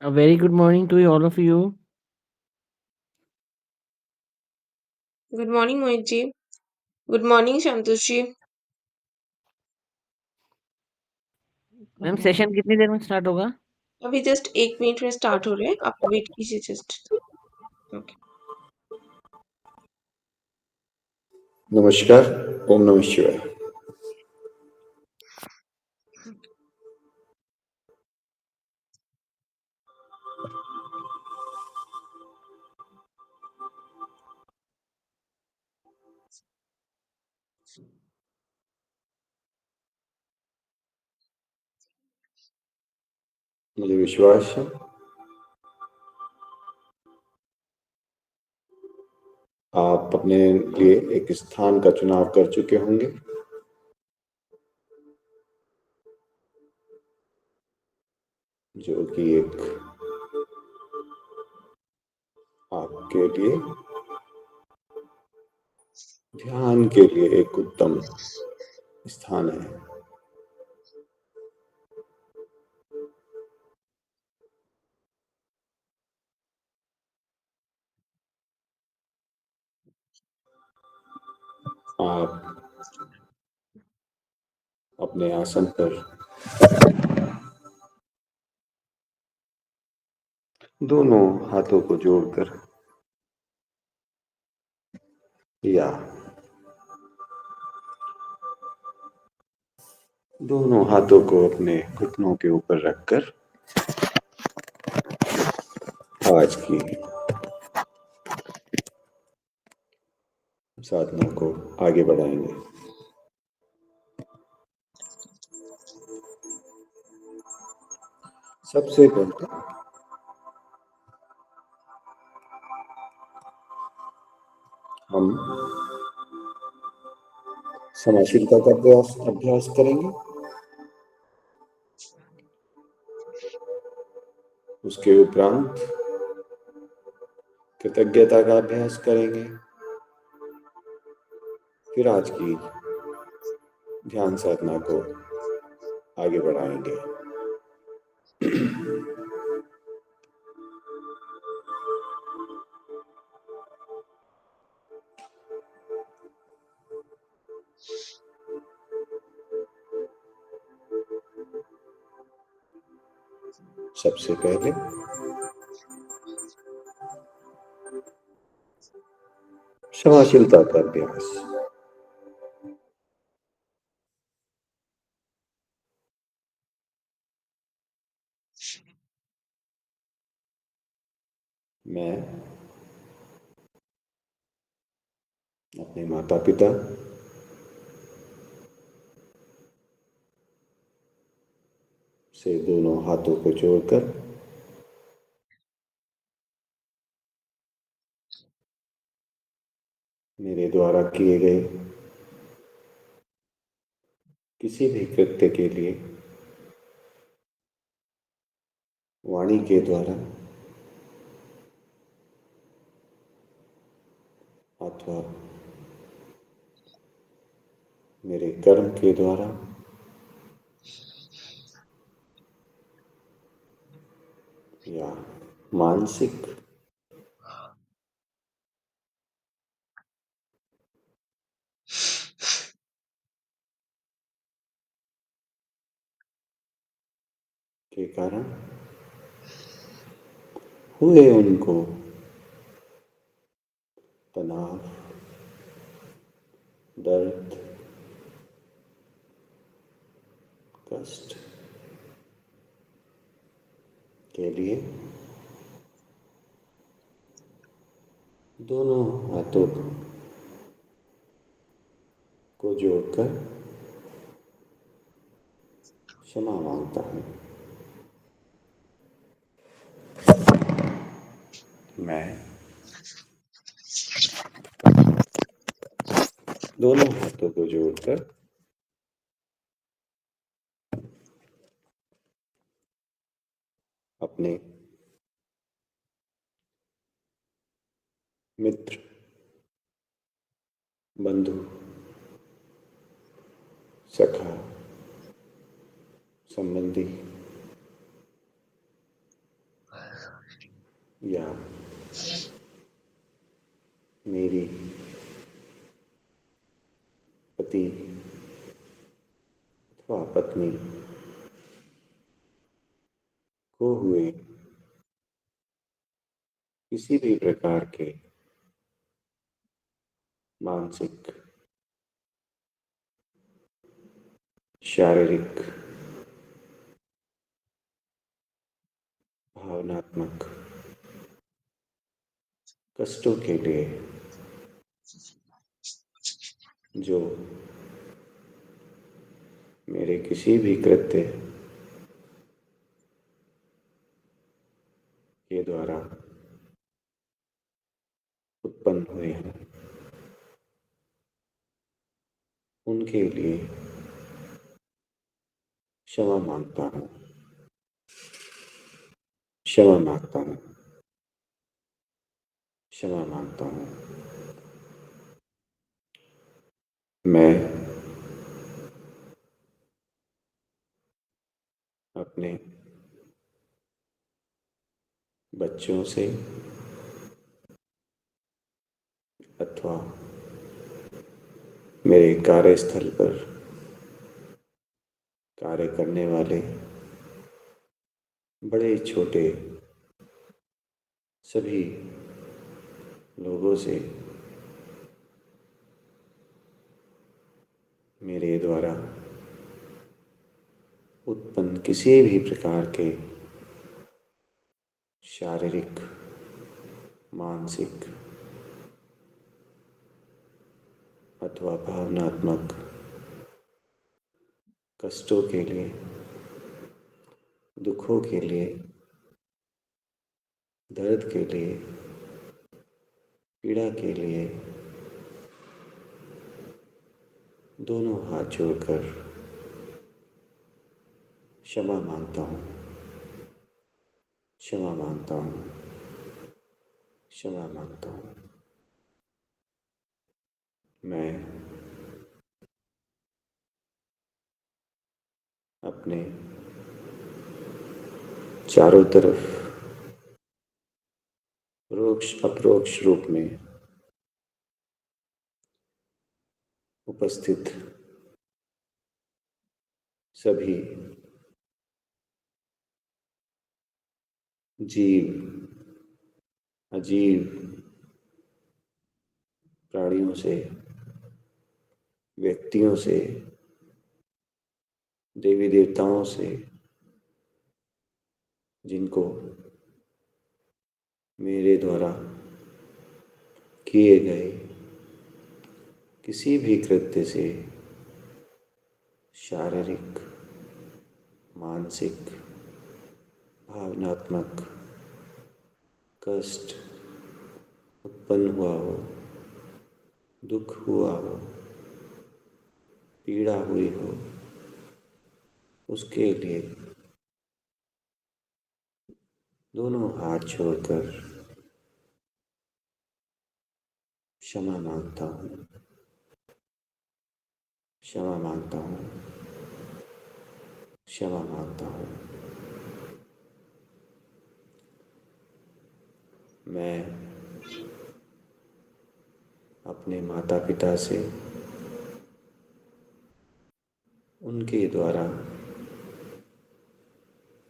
A very good morning to all of you. Good morning Mohit ji. Good morning Santosh ji. Ma'am session कितनी देर में start होगा? अभी जस्ट 1 मिनट में स्टार्ट हो रहे हैं, आप वेट कीजिए जस्ट। ओके। नमस्कार। ओम नमः शिवाय। मुझे विश्वास है आप अपने लिए एक स्थान का चुनाव कर चुके होंगे, जो कि एक आपके लिए ध्यान के लिए एक उत्तम स्थान है। आप अपने आसन पर दोनों हाथों को जोड़कर या दोनों हाथों को अपने घुटनों के ऊपर रखकर आज की साधना को आगे बढ़ाएंगे। सबसे पहले हम समाशीलता का अभ्यास करेंगे। उसके उपरांत कृतज्ञता का अभ्यास करेंगे। फिर आज की ध्यान साधना को आगे बढ़ाएंगे। सबसे पहले क्षमाशीलता का अभ्यास। मैं अपने माता पिता से दोनों हाथों को जोड़कर मेरे द्वारा किए गए किसी भी कृत्य के लिए वाणी के द्वारा अथवा मेरे कर्म के द्वारा या मानसिक के कारण हुए उनको तनाव, दर्द, कष्ट के लिए दोनों हाथों को जोड़कर क्षमा मांगता हूँ। मैं दोनों हाथों को जोड़कर अपने मित्र, बंधु, सखा, संबंधी या मेरी पति अथवा पत्नी को हुए किसी भी प्रकार के मानसिक, शारीरिक, भावनात्मक कष्टों के लिए जो मेरे किसी भी कृत्य के द्वारा उत्पन्न हुए हैं, उनके लिए क्षमा मांगता हूँ, क्षमा मांगता हूँ, क्षमा मांगता हूँ। मैं अपने बच्चों से अथवा मेरे कार्यस्थल पर कार्य करने वाले बड़े छोटे सभी लोगों से मेरे द्वारा उत्पन्न किसी भी प्रकार के शारीरिक, मानसिक अथवा भावनात्मक कष्टों के लिए, दुखों के लिए, दर्द के लिए, पीड़ा के लिए दोनों हाथ जोड़कर क्षमा मांगता हूँ, क्षमा मांगता हूँ, क्षमा मांगता हूँ। मैं अपने चारों तरफ परोक्ष अपरोक्ष रूप में उपस्थित सभी जीव, अजीव प्राणियों से, व्यक्तियों से, देवी देवताओं से, जिनको मेरे द्वारा किए गए किसी भी कृत्य से शारीरिक, मानसिक, भावनात्मक कष्ट उत्पन्न हुआ हो, दुख हुआ हो, पीड़ा हुई हो, उसके लिए दोनों हाथ जोड़कर क्षमा मांगता हूँ, क्षमा मांगता हूँ, क्षमा मांगता हूँ। मैं अपने माता पिता से उनके द्वारा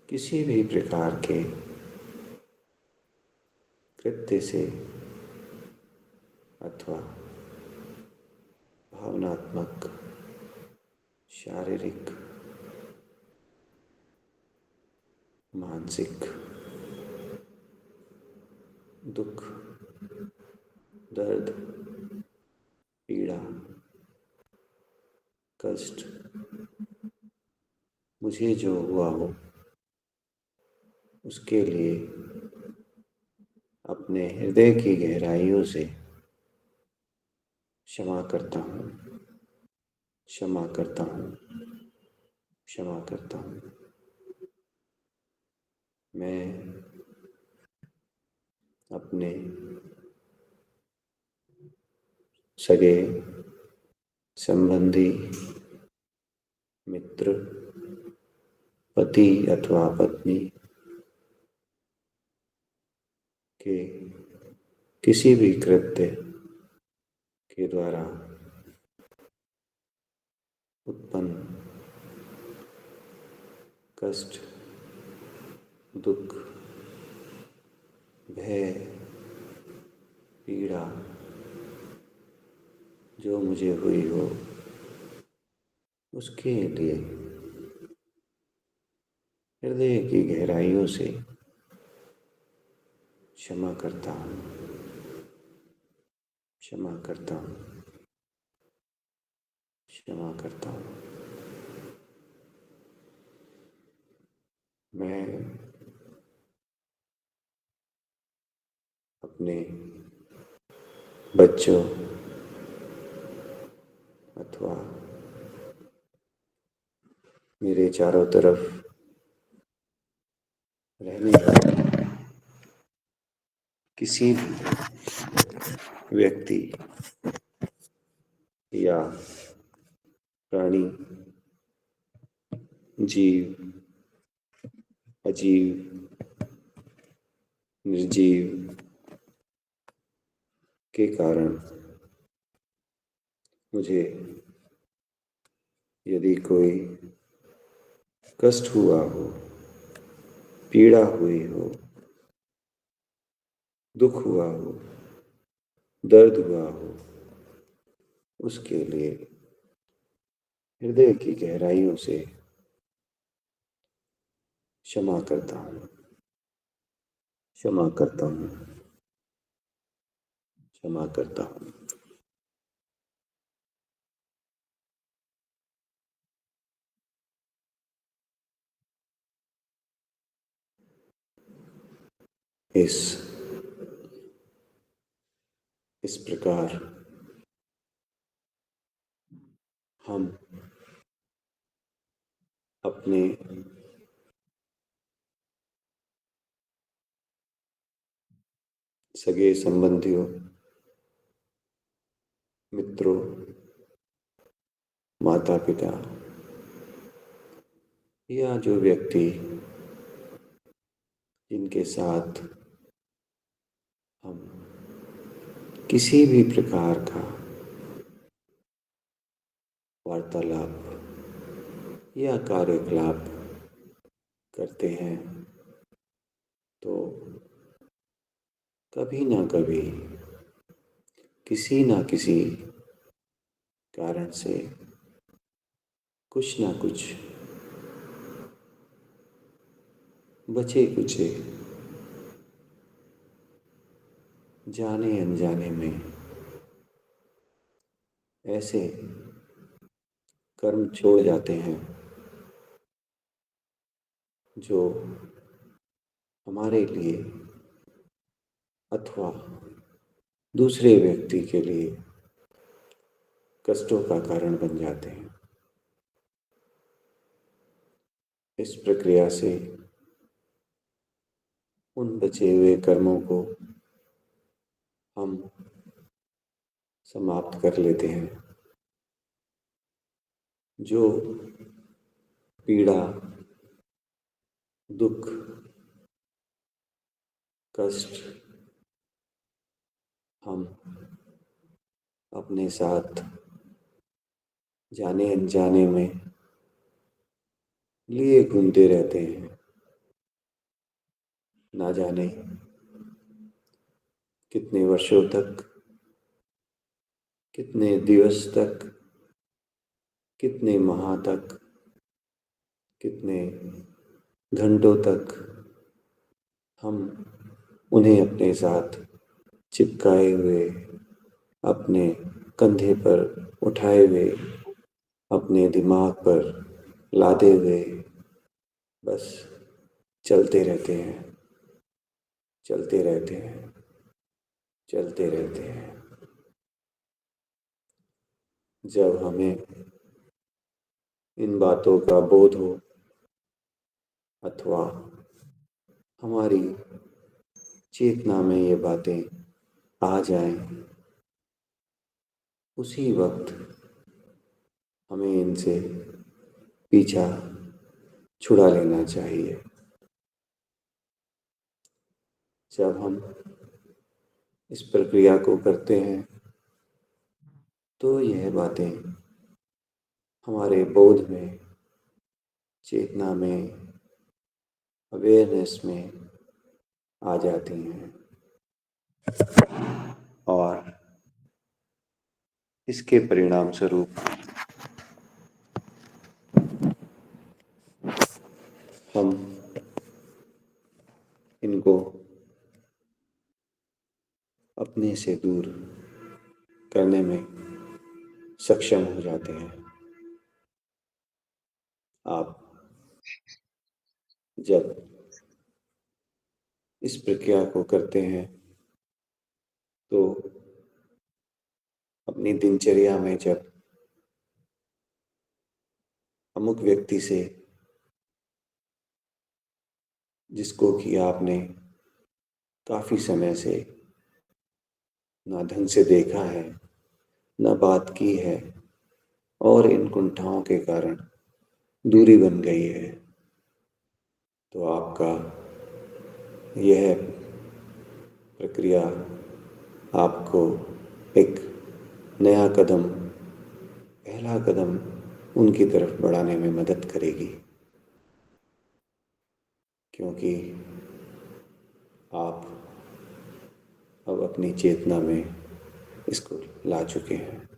किसी भी प्रकार के कृत्य से अथवा भावनात्मक, शारीरिक, मानसिक दुख, दर्द, पीड़ा, कष्ट मुझे जो हुआ हो, उसके लिए अपने हृदय की गहराइयों से क्षमा करता हूँ, क्षमा करता हूँ, क्षमा करता हूँ। मैं अपने सगे संबंधी, मित्र, पति अथवा पत्नी कि किसी भी कृत्य के द्वारा उत्पन्न कष्ट, दुख, भय, पीड़ा जो मुझे हुई हो, उसके लिए हृदय की गहराइयों से क्षमा करता हूँ, क्षमा करता हूँ, क्षमा करता हूँ। मैं अपने बच्चों अथवा मेरे चारों तरफ रहने वाले किसी भी व्यक्ति या प्राणी, जीव, अजीव, निर्जीव के कारण मुझे यदि कोई कष्ट हुआ हो, पीड़ा हुई हो, दुख हुआ हो, दर्द हुआ हो, उसके लिए हृदय की गहराइयों से क्षमा करता हूँ, क्षमा करता हूँ, क्षमा करता हूँ। इस प्रकार हम अपने सगे संबंधियों, मित्रों, माता पिता या जो व्यक्ति जिनके साथ हम किसी भी प्रकार का वार्तालाप या कार्यकलाप करते हैं, तो कभी ना कभी किसी ना किसी कारण से कुछ ना कुछ बचे कुचे जाने अनजाने में ऐसे कर्म छोड़ जाते हैं जो हमारे लिए अथवा दूसरे व्यक्ति के लिए कष्टों का कारण बन जाते हैं। इस प्रक्रिया से उन बचे हुए कर्मों को हम समाप्त कर लेते हैं। जो पीड़ा, दुख, कष्ट हम अपने साथ जाने अनजाने में लिए घूमते रहते हैं, ना जाने कितने वर्षों तक, कितने दिवस तक, कितने माह तक, कितने घंटों तक हम उन्हें अपने साथ चिपकाए हुए, अपने कंधे पर उठाए हुए, अपने दिमाग पर लादे हुए बस चलते रहते हैं, चलते रहते हैं, चलते रहते हैं। जब हमें इन बातों का बोध हो अथवा हमारी चेतना में ये बातें आ जाएं, उसी वक्त हमें इनसे पीछा छुड़ा लेना चाहिए। जब हम इस प्रक्रिया को करते हैं तो यह बातें हमारे बोध में, चेतना में, अवेयरनेस में आ जाती हैं और इसके परिणाम स्वरूप हम इनको अपने से दूर करने में सक्षम हो जाते हैं। आप जब इस प्रक्रिया को करते हैं तो अपनी दिनचर्या में जब अमुक व्यक्ति से, जिसको कि आपने काफ़ी समय से ना ढंग से देखा है, ना बात की है और इन कुंठाओं के कारण दूरी बन गई है, तो आपका यह प्रक्रिया आपको एक नया कदम, पहला कदम उनकी तरफ बढ़ाने में मदद करेगी, क्योंकि आप अब अपनी चेतना में इसको ला चुके हैं।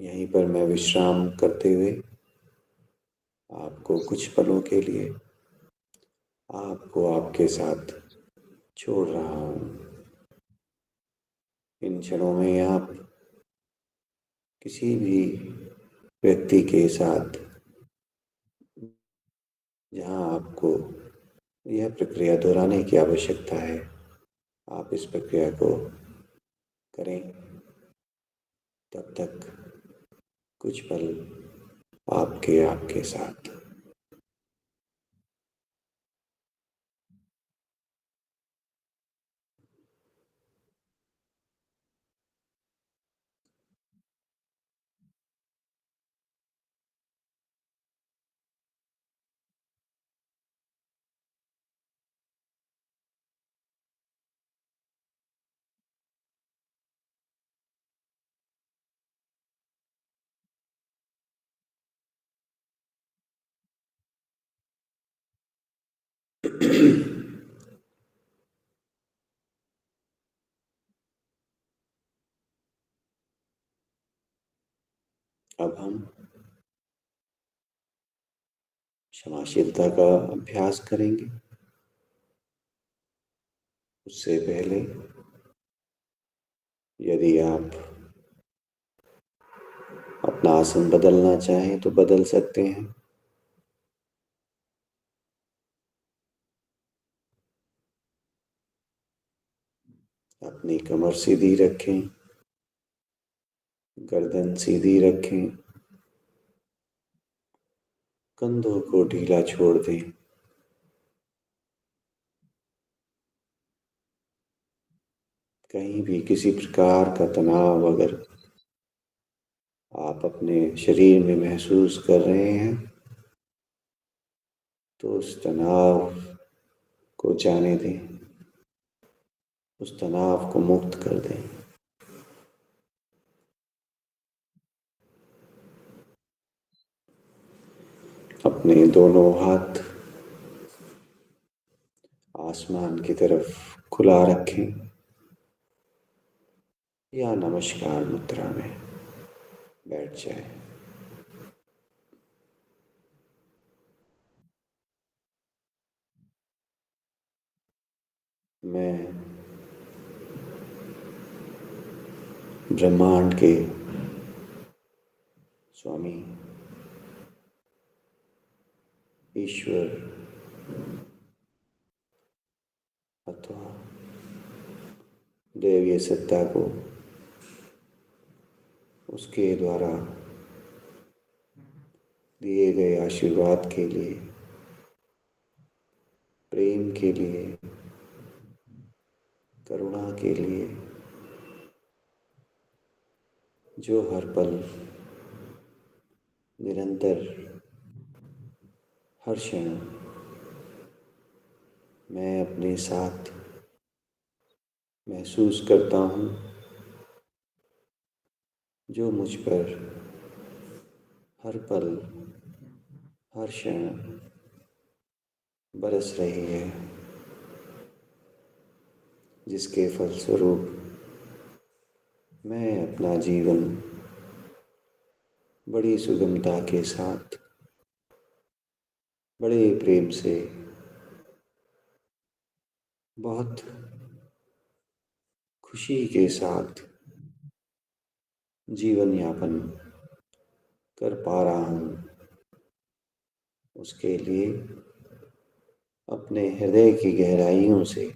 यहीं पर मैं विश्राम करते हुए आपको कुछ पलों के लिए आपको आपके साथ छोड़ रहा हूँ। इन क्षणों में आप किसी भी व्यक्ति के साथ जहाँ आपको यह प्रक्रिया दोहराने की आवश्यकता है, आप इस प्रक्रिया को करें। तब तक कुछ पल आपके साथ। अब हम क्षमाशीलता का अभ्यास करेंगे। उससे पहले यदि आप अपना आसन बदलना चाहें तो बदल सकते हैं। अपनी कमर सीधी रखें, गर्दन सीधी रखें, कंधों को ढीला छोड़ दें। कहीं भी किसी प्रकार का तनाव अगर आप अपने शरीर में महसूस कर रहे हैं तो उस तनाव को जाने दें, उस तनाव को मुक्त कर दें। अपने दोनों हाथ आसमान की तरफ खुला रखें या नमस्कार मुद्रा में बैठ जाएं। मैं ब्रह्मांड के स्वामी ईश्वर अथवा दैवीय सत्ता को उसके द्वारा दिए गए आशीर्वाद के लिए, प्रेम के लिए, करुणा के लिए, जो हर पल निरंतर हर क्षण मैं अपने साथ महसूस करता हूँ जो मुझ पर हर पल, हर क्षण बरस रही है, जिसके फलस्वरूप मैं अपना जीवन बड़ी सुगमता के साथ, बड़े प्रेम से, बहुत खुशी के साथ जीवन यापन कर पा रहा हूँ। उसके लिए अपने हृदय की गहराइयों से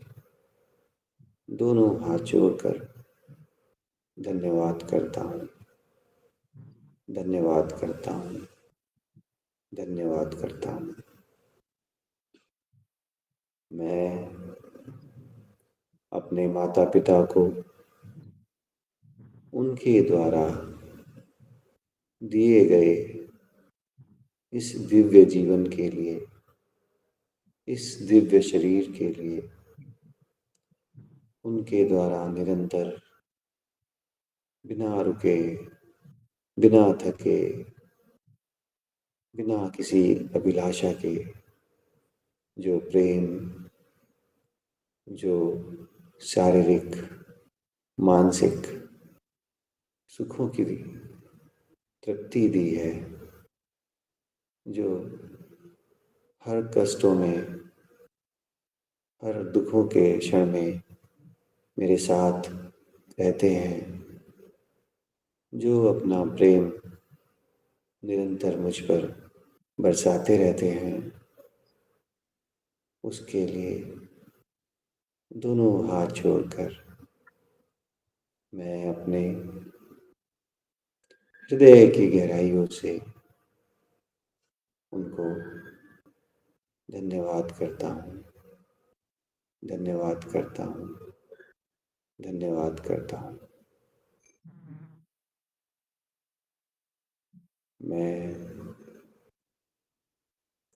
दोनों हाथ जोड़कर धन्यवाद करता हूँ, धन्यवाद करता हूँ, धन्यवाद करता हूँ। मैं अपने माता पिता को उनके द्वारा दिए गए इस दिव्य जीवन के लिए, इस दिव्य शरीर के लिए उनके द्वारा निरंतर बिना रुके, बिना थके, बिना किसी अभिलाषा के जो प्रेम, जो शारीरिक, मानसिक सुखों की तृप्ति दी है, जो हर कष्टों में, हर दुखों के क्षण में मेरे साथ रहते हैं, जो अपना प्रेम निरंतर मुझ पर बरसाते रहते हैं, उसके लिए दोनों हाथ जोड़कर मैं अपने हृदय की गहराइयों से उनको धन्यवाद करता हूँ, धन्यवाद करता हूँ, धन्यवाद करता हूँ। मैं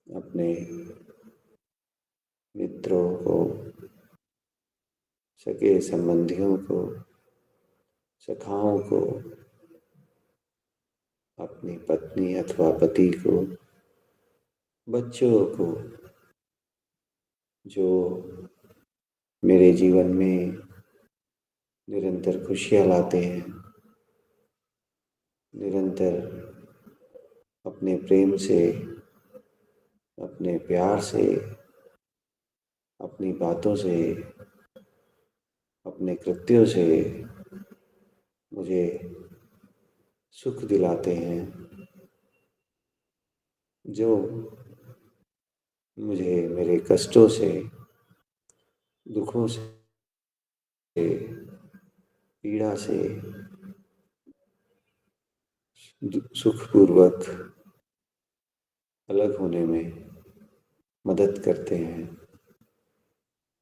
अपने मित्रों को, सगे संबंधियों को, सखाओं को, अपनी पत्नी अथवा पति को, बच्चों को, जो मेरे जीवन में निरंतर खुशियाँ लाते हैं, निरंतर अपने प्रेम से, अपने प्यार से, अपनी बातों से, अपने कृत्यों से मुझे सुख दिलाते हैं, जो मुझे मेरे कष्टों से, दुखों से, पीड़ा से सुखपूर्वक अलग होने में मदद करते हैं,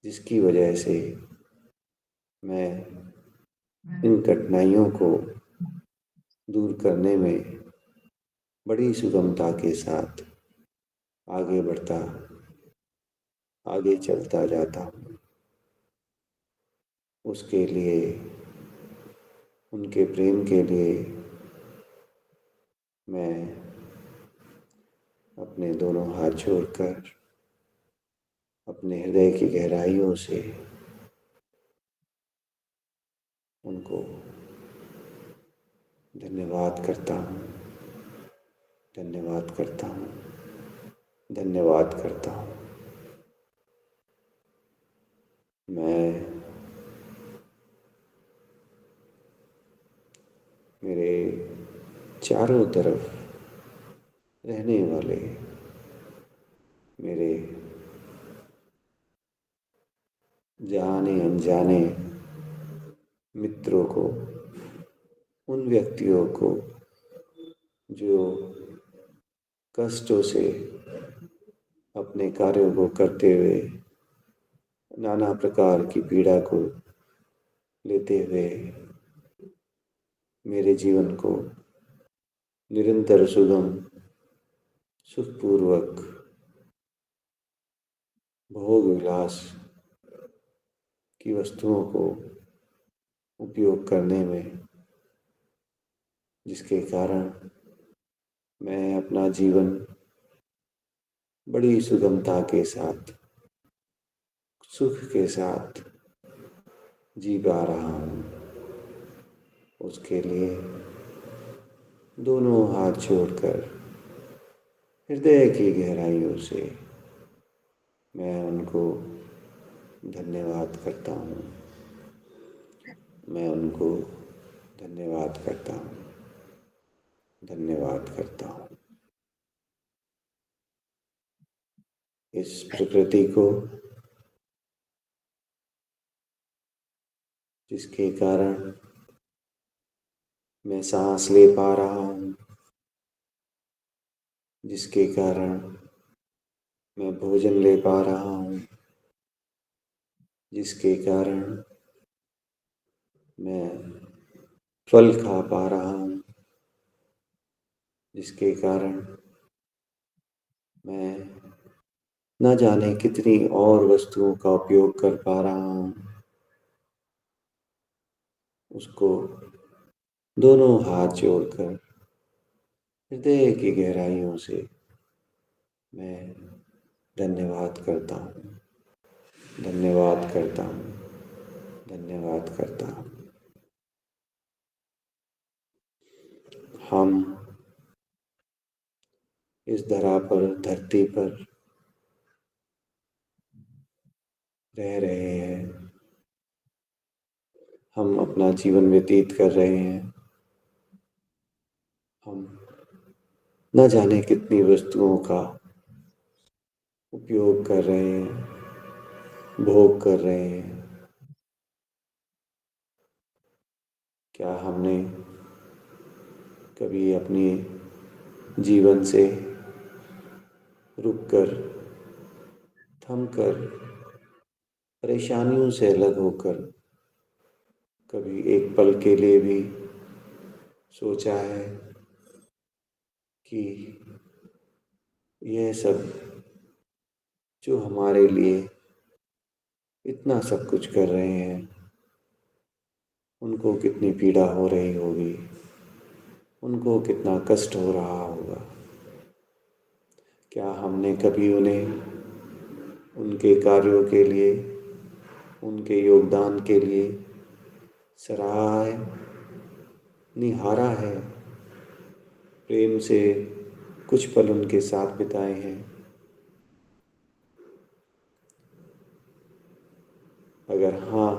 जिसकी वजह से मैं इन कठिनाइयों को दूर करने में बड़ी सुगमता के साथ आगे बढ़ता, आगे चलता जाता हूँ। उसके लिए, उनके प्रेम के लिए मैं अपने दोनों हाथ जोड़कर अपने हृदय की गहराइयों से उनको धन्यवाद करता हूँ, धन्यवाद करता हूँ, धन्यवाद करता हूँ। मैं मेरे चारों तरफ रहने वाले मेरे जाने अनजाने मित्रों को, उन व्यक्तियों को जो कष्टों से अपने कार्यों को करते हुए नाना प्रकार की पीड़ा को लेते हुए मेरे जीवन को निरंतर सुगम, सुखपूर्वक, भोग विलास की वस्तुओं को उपयोग करने में, जिसके कारण मैं अपना जीवन बड़ी सुगमता के साथ, सुख के साथ जी पा रहा हूँ। उसके लिए दोनों हाथ जोड़कर हृदय की गहराइयों से मैं उनको धन्यवाद करता हूँ। मैं उनको धन्यवाद करता हूँ, धन्यवाद करता हूँ। इस प्रकृति को, जिसके कारण मैं सांस ले पा रहा हूँ, जिसके कारण मैं भोजन ले पा रहा हूँ, जिसके कारण मैं फल खा पा रहा हूँ, जिसके कारण मैं न जाने कितनी और वस्तुओं का उपयोग कर पा रहा हूँ, उसको दोनों हाथ जोड़कर हृदय की गहराइयों से मैं धन्यवाद करता हूँ, धन्यवाद करता हूँ, धन्यवाद करता हूँ। हम इस धरा पर, धरती पर रह रहे हैं। हम अपना जीवन व्यतीत कर रहे हैं। हम न जाने कितनी वस्तुओं का उपयोग कर रहे हैं, भोग कर रहे हैं। क्या हमने कभी अपने जीवन से रुककर, थमकर, परेशानियों से अलग होकर कभी एक पल के लिए भी सोचा है कि यह सब जो हमारे लिए इतना सब कुछ कर रहे हैं, उनको कितनी पीड़ा हो रही होगी, उनको कितना कष्ट हो रहा होगा? क्या हमने कभी उन्हें उनके कार्यों के लिए, उनके योगदान के लिए सराहा है, निहारा है, प्रेम से कुछ पल उनके साथ बिताए हैं? अगर हाँ,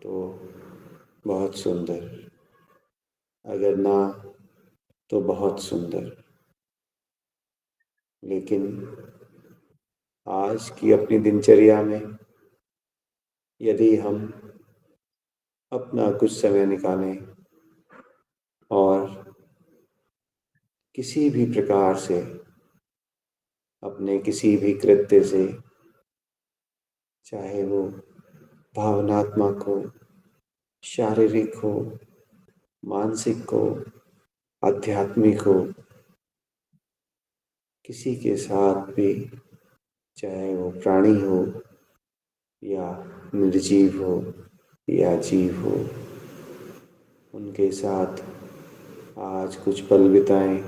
तो बहुत सुंदर। अगर ना, तो बहुत सुंदर। लेकिन आज की अपनी दिनचर्या में यदि हम अपना कुछ समय निकालें और किसी भी प्रकार से, अपने किसी भी कृत्य से, चाहे वो भावनात्मक हो, शारीरिक हो, मानसिक हो, आध्यात्मिक हो, किसी के साथ भी, चाहे वो प्राणी हो या निर्जीव हो या जीव हो, उनके साथ आज कुछ पल बिताएं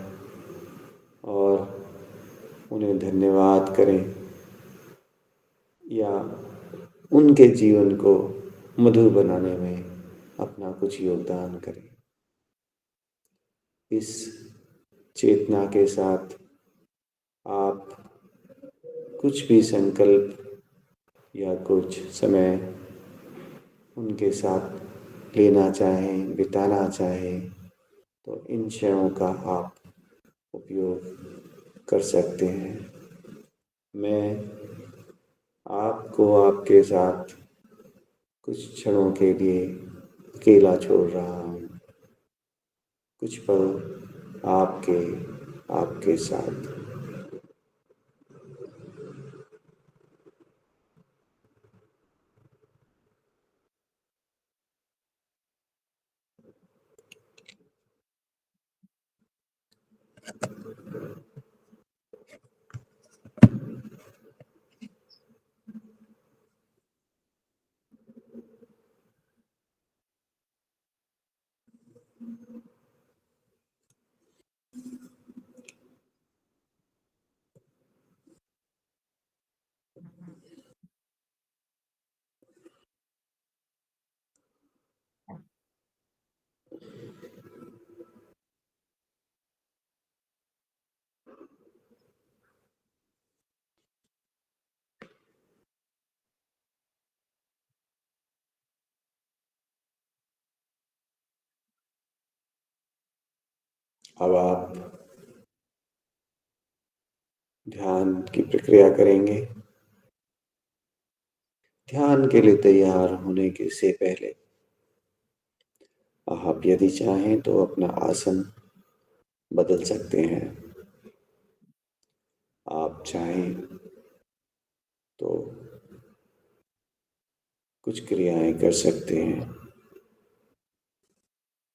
और उन्हें धन्यवाद करें या उनके जीवन को मधुर बनाने में अपना कुछ योगदान करें। इस चेतना के साथ आप कुछ भी संकल्प या कुछ समय उनके साथ लेना चाहें, बिताना चाहें, तो इन क्षणों का आप उपयोग कर सकते हैं। मैं आपको आपके साथ कुछ क्षणों के लिए अकेला छोड़ रहा हूँ। कुछ पल आपके आपके साथ। अब आप ध्यान की प्रक्रिया करेंगे। ध्यान के लिए तैयार होने के से पहले आप यदि चाहें तो अपना आसन बदल सकते हैं। आप चाहें तो कुछ क्रियाएं कर सकते हैं।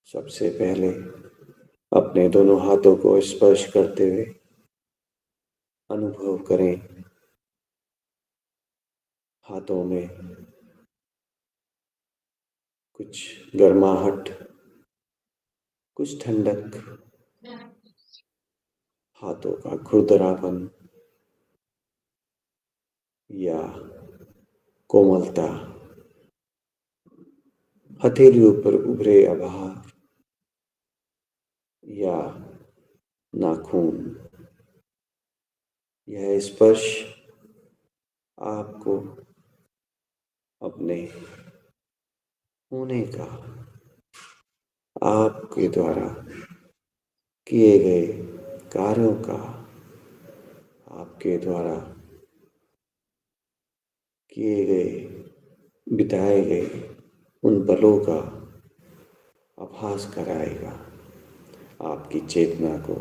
सबसे पहले अपने दोनों हाथों को स्पर्श करते हुए अनुभव करें हाथों में कुछ गर्माहट, कुछ ठंडक, हाथों का खुरदरापन या कोमलता, हथेलियों पर उभरे आभार या नाखून। यह स्पर्श आपको अपने होने का, आपके द्वारा किए गए कार्यों का, आपके द्वारा किए गए, बिताए गए उन पलों का आभास कराएगा। आपकी चेतना को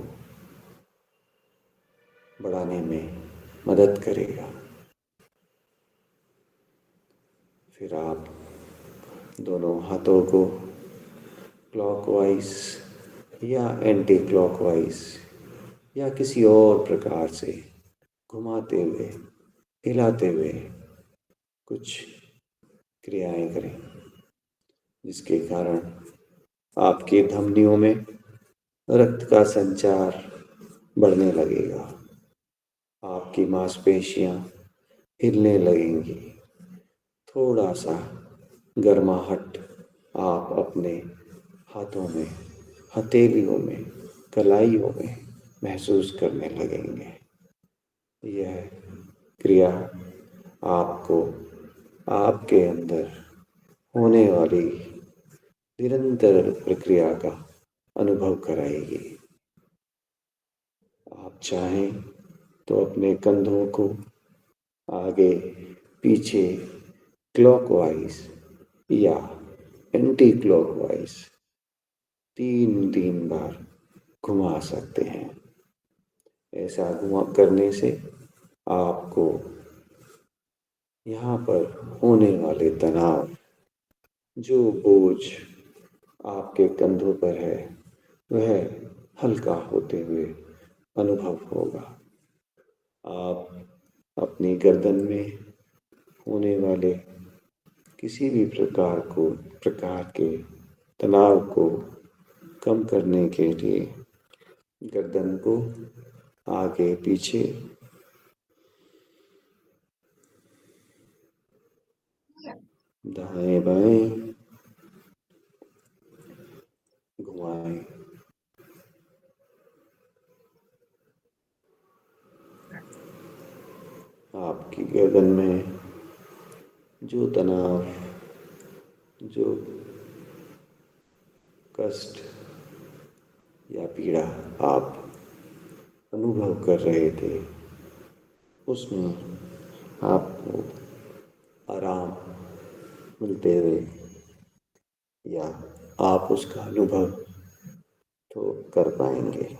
बढ़ाने में मदद करेगा। फिर आप दोनों हाथों को क्लॉकवाइज या एंटी क्लॉकवाइज या किसी और प्रकार से घुमाते हुए, हिलाते हुए कुछ क्रियाएं करें, जिसके कारण आपकी धमनियों में रक्त का संचार बढ़ने लगेगा। आपकी मांसपेशियां हिलने लगेंगी। थोड़ा सा गर्माहट आप अपने हाथों में, हथेलियों में, कलाइयों में महसूस करने लगेंगे। यह क्रिया आपको आपके अंदर होने वाली निरंतर प्रक्रिया का अनुभव कराएगी। आप चाहें तो अपने कंधों को आगे पीछे क्लॉकवाइज या एंटी क्लॉकवाइज 3 बार घुमा सकते हैं। ऐसा घुमा करने से आपको यहाँ पर होने वाले तनाव, जो बोझ आपके कंधों पर है, वह हल्का होते हुए अनुभव होगा। आप अपनी गर्दन में होने वाले किसी भी प्रकार के तनाव को कम करने के लिए गर्दन को आगे पीछे दाएं बाएं घुमाएं। आपकी गर्दन में जो तनाव, जो कष्ट या पीड़ा आप अनुभव कर रहे थे, उसमें आपको आराम मिलते हुए या आप उसका अनुभव तो कर पाएंगे।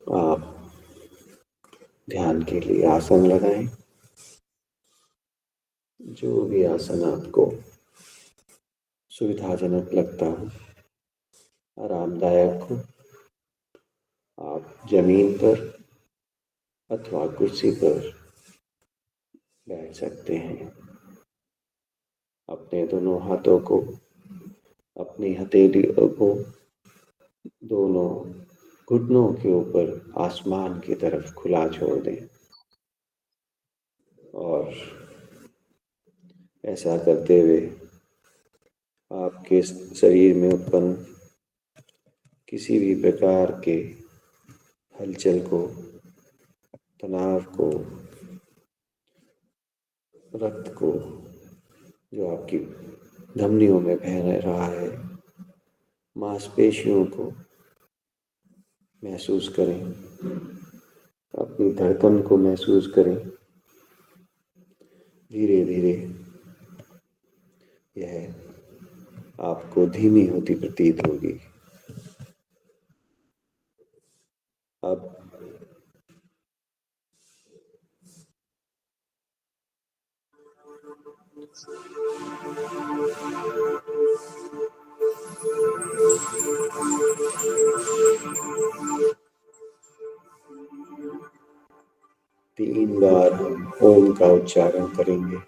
आप ध्यान के लिए आसन लगाएं। जो भी आसन आपको सुविधाजनक लगता हो, आरामदायक हो, आप जमीन पर अथवा कुर्सी पर बैठ सकते हैं। अपने दोनों हाथों को, अपनी हथेलियों को दोनों घुटनों के ऊपर आसमान की तरफ खुला छोड़ दें और ऐसा करते हुए आपके शरीर में उत्पन्न किसी भी प्रकार के हलचल को, तनाव को, रक्त को जो आपकी धमनियों में बह रहा है, मांसपेशियों को महसूस करें, अपनी धड़कन को महसूस करें। धीरे धीरे यह आपको धीमी होती प्रतीत होगी। अब 3 बार हम ओम का उच्चारण करेंगे।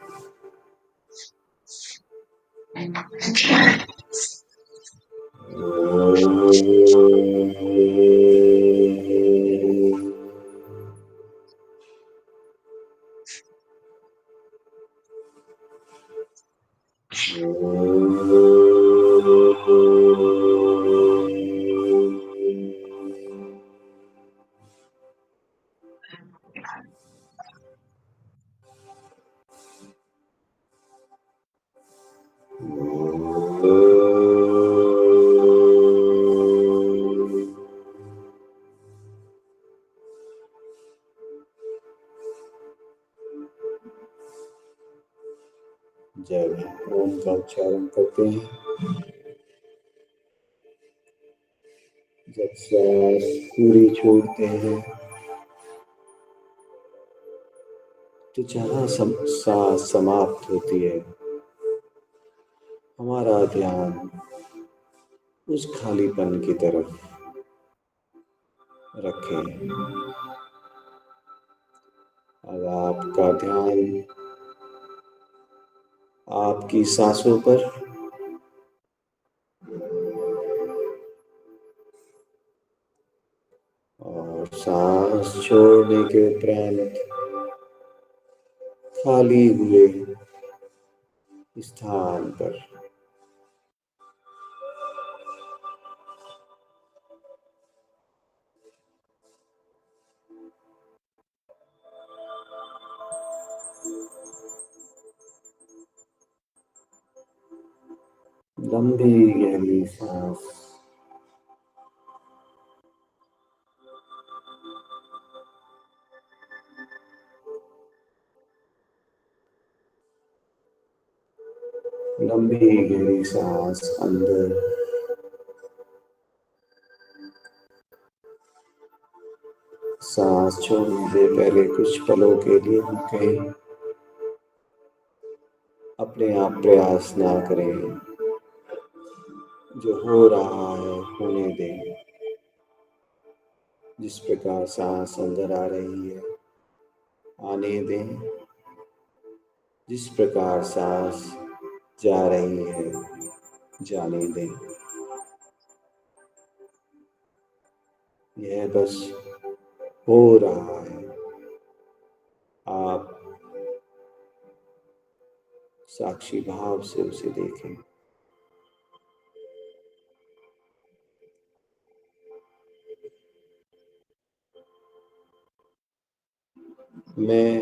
जब हम ओम का उच्चारण करते हैं, जब श्वास पूरी छोड़ते हैं, तो जहाँ सांस समाप्त होती है, हमारा ध्यान उस खालीपन की तरफ रखें। अब आपका ध्यान आपकी सांसों पर और सांस छोड़ने के उपरांत खाली हुए स्थान पर लंबी गहरी सांस लंबी गहरी सांस अंदर, सांस छोड़ने से पहले कुछ पलों के लिए कहीं अपने आप प्रयास ना करें। जो हो रहा है होने दें। जिस प्रकार सांस अंदर आ रही है आने दें, जिस प्रकार सांस जा रही है जाने दें। यह बस हो रहा है, आप साक्षी भाव से उसे देखें। मैं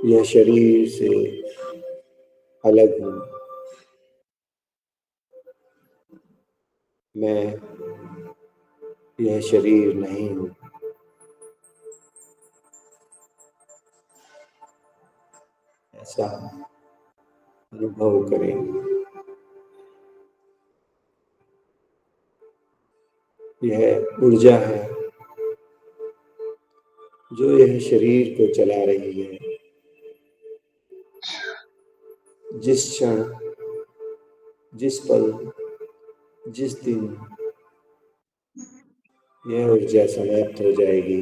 यह शरीर से अलग हूँ। मैं यह शरीर नहीं हूँ। ऐसा अनुभव करें। यह ऊर्जा है जो यह शरीर को चला रही है। जिस क्षण, जिस पल, जिस दिन यह ऊर्जा समाप्त हो जाएगी,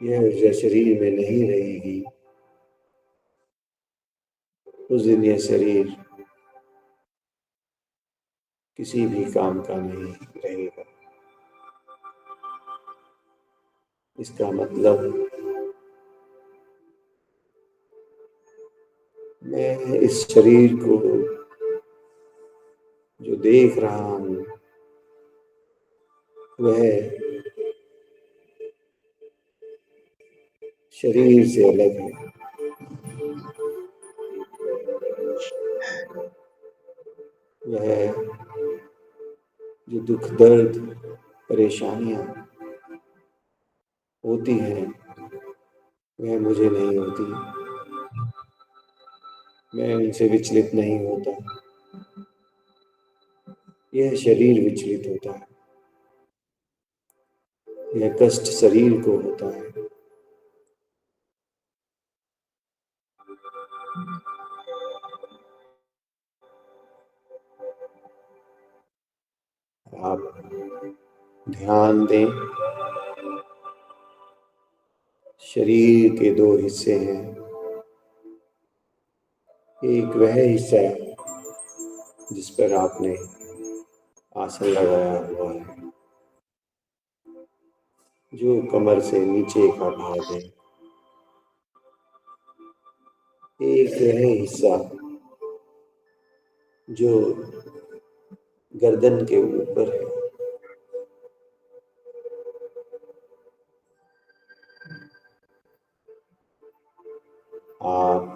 यह ऊर्जा शरीर में नहीं रहेगी, उस दिन यह शरीर किसी भी काम का नहीं रहेगा। इसका मतलब मैं मैं इस शरीर को जो देख रहा हूँ वह शरीर से अलग है। वह जो दुख दर्द परेशानियां होती हैं वह मुझे नहीं होती। मैं उनसे विचलित नहीं होता। यह शरीर विचलित होता है। यह कष्ट शरीर को होता है। आप ध्यान दें, शरीर के दो हिस्से हैं। एक वह हिस्सा है जिस पर आपने आसन लगाया हुआ है, जो कमर से नीचे का भाग है। एक वह हिस्सा जो गर्दन के ऊपर है। आप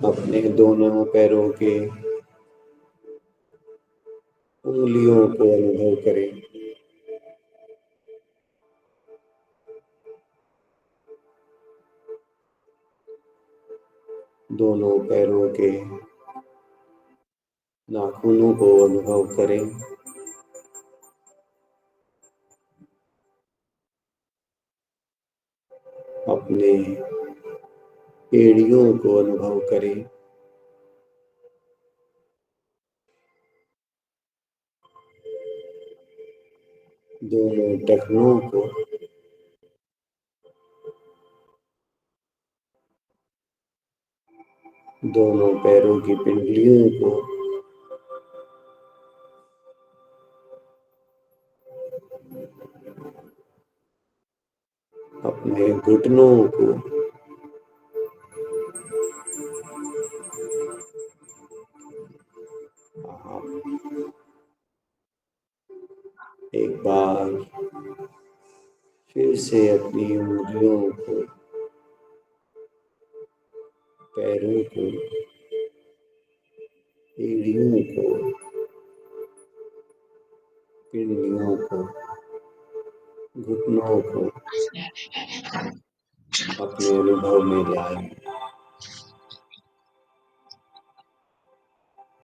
अपने दोनों पैरों के उंगलियों को अनुभव करें। दोनों पैरों के नाखूनों को अनुभव करें। अपने एड़ियों को अनुभव करें। दोनों टखनों को, दोनों पैरों की पिंडलियों को, अपने घुटनों को, एक बार फिर से अपनी उंगलियों को, पैरों को, एड़ियों को, पिंडलियों को, घुटनों को अपने अनुभव में लाएं।